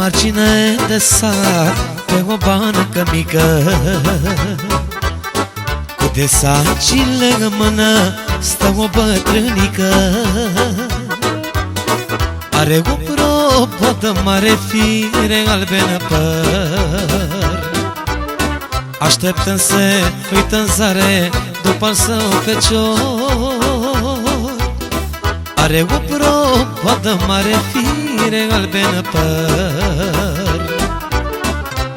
margine de sat, pe o bancă mică, cu desagile în mână, stă o bătrânică. Are o probă mare, fire albe în păr, așteptând-se, uită în zare după-al său fecior. Are o probă mare, fire albe în păr,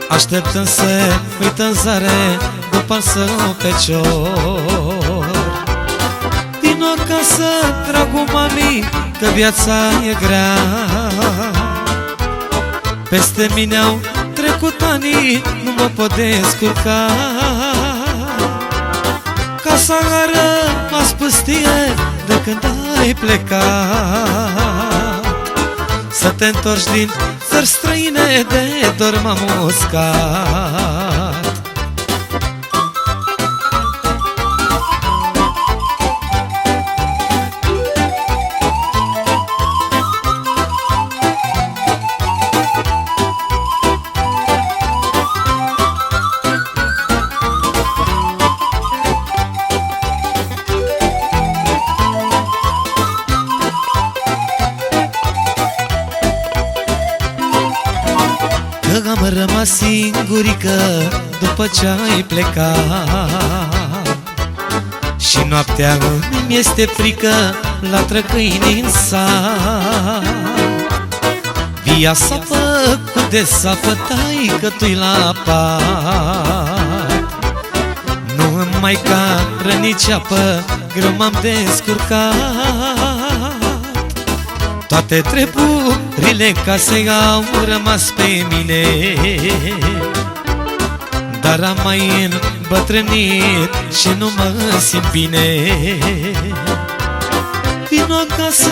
așteptând-se, uită în zare după-al său fecior. Vino acasă, dragul mami, că viața e grea, peste mine au trecut ani, nu mă pot descurca. Casa a rămas pustie de când ai plecat, să te întorci din țări străine, de dor m-am uscat. Că am rămas singurică după ce ai plecat, și noaptea îmi este frică, latră câinii în sat. Via s-a făcut de sapă, taică-tu-i la pat. Nu îmi mai cară nici apă, greu m-am descurcat. Toate treburile casei au rămas pe mine, dar am mai îmbătrânit și nu mă simt bine. Vino acasă,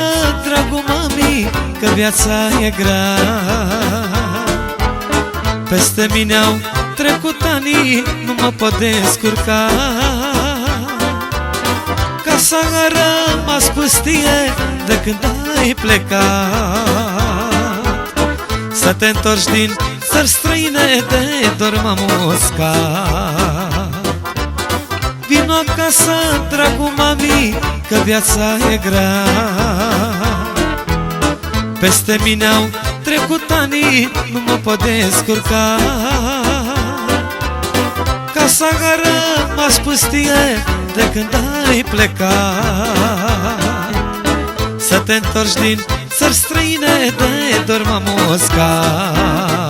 dragul mami, că viața e grea, peste mine au trecut ani, nu mă pot descurca. Casa a rămas pustie de când ai plecat, să te întorci din țări străine, de dor m-am uscat. Vino acasă, dragul mami, că viața e grea, peste mine au trecut ani, nu mă pot descurca. Casa a rămas pustie de când ai plecat, să te întorci din țări străine, de dor m-am uscat.